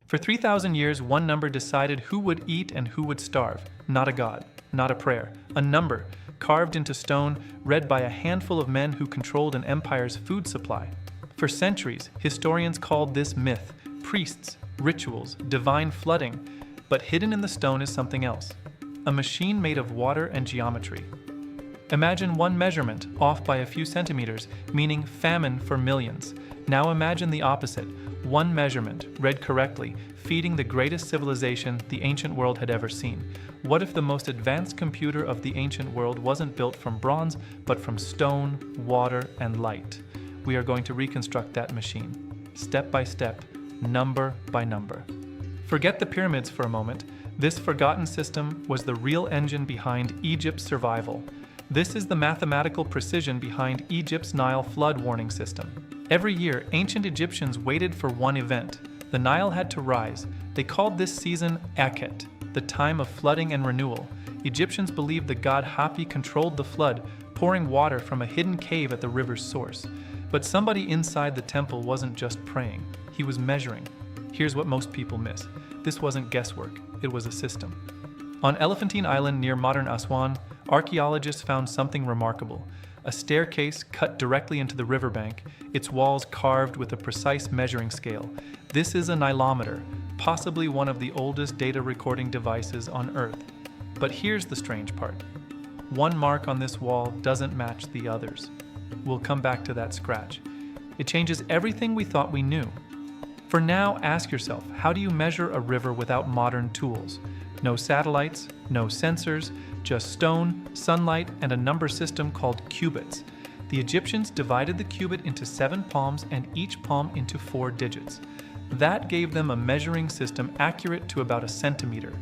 For 3,000 years, one number decided who would eat and who would starve. Not a god, not a prayer. A number, carved into stone, read by a handful of men who controlled an empire's food supply. For centuries, historians called this myth priests, rituals, divine flooding, but hidden in the stone is something else. A machine made of water and geometry. Imagine one measurement, off by a few centimeters, meaning famine for millions. Now imagine the opposite. One measurement, read correctly, feeding the greatest civilization the ancient world had ever seen. What if the most advanced computer of the ancient world wasn't built from bronze, but from stone, water, and light? We are going to reconstruct that machine, step by step, number by number. Forget the pyramids for a moment. This forgotten system was the real engine behind Egypt's survival. This is the mathematical precision behind Egypt's Nile flood warning system. Every year, ancient Egyptians waited for one event. The Nile had to rise. They called this season Akhet, the time of flooding and renewal. Egyptians believed the god Hapi controlled the flood, pouring water from a hidden cave at the river's source. But somebody inside the temple wasn't just praying, he was measuring. Here's what most people miss. This wasn't guesswork, it was a system. On Elephantine Island near modern Aswan, archaeologists found something remarkable. A staircase cut directly into the riverbank, its walls carved with a precise measuring scale. This is a Nilometer, possibly one of the oldest data recording devices on Earth. But here's the strange part. One mark on this wall doesn't match the others. We'll come back to that scratch. It changes everything we thought we knew. For now, ask yourself, how do you measure a river without modern tools? No satellites, no sensors, just stone, sunlight, and a number system called cubits. The Egyptians divided the cubit into 7 palms and each palm into 4 digits. That gave them a measuring system accurate to about a centimeter,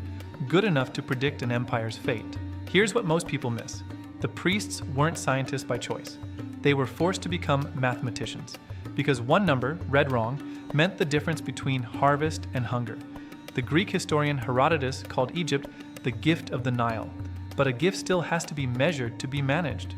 good enough to predict an empire's fate. Here's what most people miss. The priests weren't scientists by choice. They were forced to become mathematicians, because one number, read wrong, meant the difference between harvest and hunger. The Greek historian Herodotus called Egypt the gift of the Nile, but a gift still has to be measured to be managed.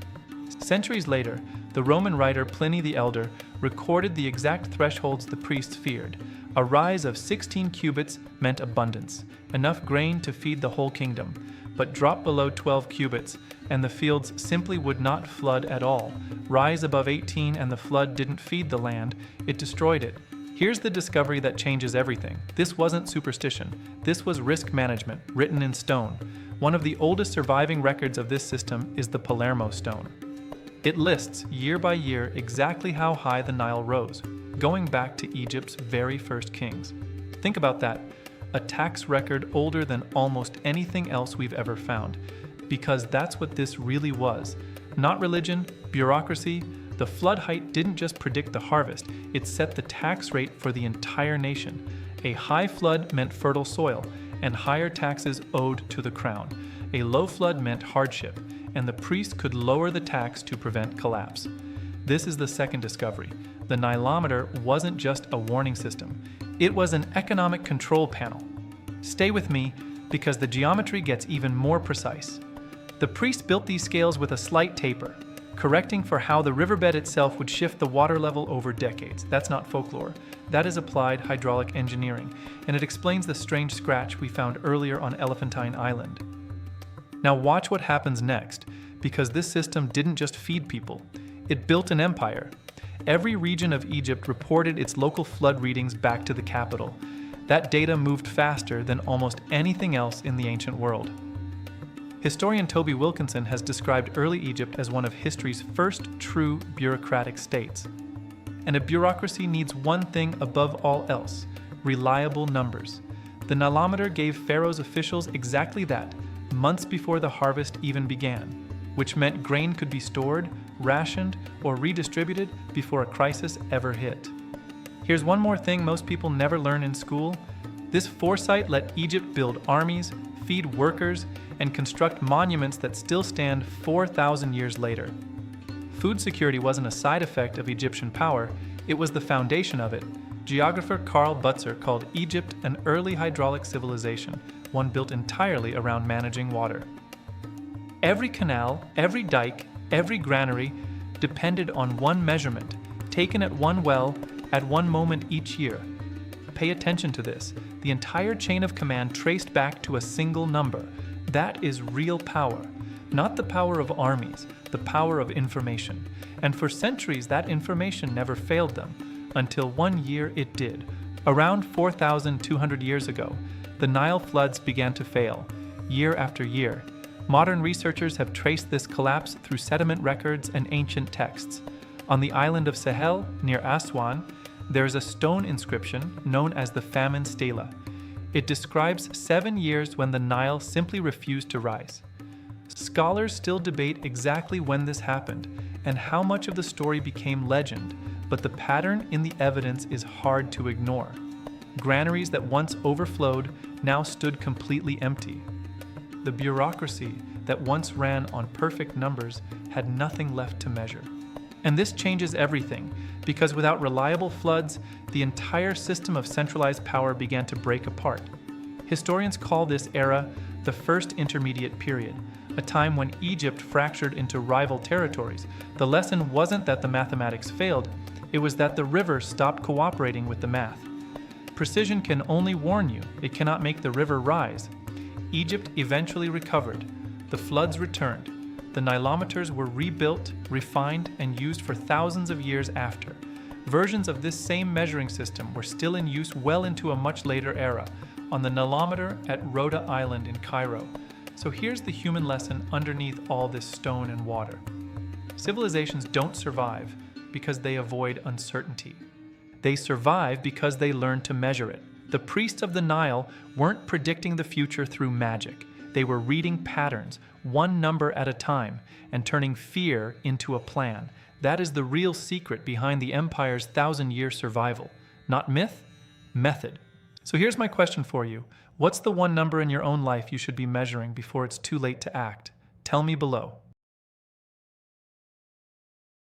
Centuries later, the Roman writer Pliny the Elder recorded the exact thresholds the priests feared. A rise of 16 cubits meant abundance, enough grain to feed the whole kingdom, but drop below 12 cubits, and the fields simply would not flood at all. Rise above 18 and the flood didn't feed the land, it destroyed it. Here's the discovery that changes everything. This wasn't superstition. This was risk management, written in stone. One of the oldest surviving records of this system is the Palermo Stone. It lists, year by year, exactly how high the Nile rose, going back to Egypt's very first kings. Think about that. A tax record older than almost anything else we've ever found. Because that's what this really was. Not religion, bureaucracy. The flood height didn't just predict the harvest, it set the tax rate for the entire nation. A high flood meant fertile soil, and higher taxes owed to the crown. A low flood meant hardship, and the priest could lower the tax to prevent collapse. This is the second discovery. The Nilometer wasn't just a warning system, it was an economic control panel. Stay with me, because the geometry gets even more precise. The priest built these scales with a slight taper, correcting for how the riverbed itself would shift the water level over decades. That's not folklore. That is applied hydraulic engineering, and it explains the strange scratch we found earlier on Elephantine Island. Now watch what happens next, because this system didn't just feed people. It built an empire. Every region of Egypt reported its local flood readings back to the capital. That data moved faster than almost anything else in the ancient world. Historian Toby Wilkinson has described early Egypt as one of history's first true bureaucratic states. And a bureaucracy needs one thing above all else: reliable numbers. The Nilometer gave Pharaoh's officials exactly that, months before the harvest even began, which meant grain could be stored, rationed, or redistributed before a crisis ever hit. Here's one more thing most people never learn in school. This foresight let Egypt build armies, feed workers, and construct monuments that still stand 4,000 years later. Food security wasn't a side effect of Egyptian power, it was the foundation of it. Geographer Karl Butzer called Egypt an early hydraulic civilization, one built entirely around managing water. Every canal, every dike, every granary depended on one measurement, taken at one well, at one moment each year. pay attention to this. The entire chain of command traced back to a single number. That is real power. Not the power of armies, the power of information. And for centuries, that information never failed them, until one year it did. Around 4,200 years ago, the Nile floods began to fail, year after year. Modern researchers have traced this collapse through sediment records and ancient texts. On the island of Sahel, near Aswan, there is a stone inscription known as the Famine Stela. It describes 7 years when the Nile simply refused to rise. Scholars still debate exactly when this happened and how much of the story became legend, but the pattern in the evidence is hard to ignore. Granaries that once overflowed now stood completely empty. The bureaucracy that once ran on perfect numbers had nothing left to measure. And this changes everything, because without reliable floods, the entire system of centralized power began to break apart. Historians call this era the First Intermediate Period, a time when Egypt fractured into rival territories. The lesson wasn't that the mathematics failed, it was that the river stopped cooperating with the math. Precision can only warn you, it cannot make the river rise. Egypt eventually recovered. The floods returned. The Nilometers were rebuilt, refined, and used for thousands of years after. Versions of this same measuring system were still in use well into a much later era, on the Nilometer at Rhoda Island in Cairo. So here's the human lesson underneath all this stone and water. Civilizations don't survive because they avoid uncertainty. They survive because they learn to measure it. The priests of the Nile weren't predicting the future through magic. They were reading patterns, one number at a time, and turning fear into a plan. That is the real secret behind the empire's 1,000-year survival. Not myth, method. So here's my question for you. What's the one number in your own life you should be measuring before it's too late to act? Tell me below.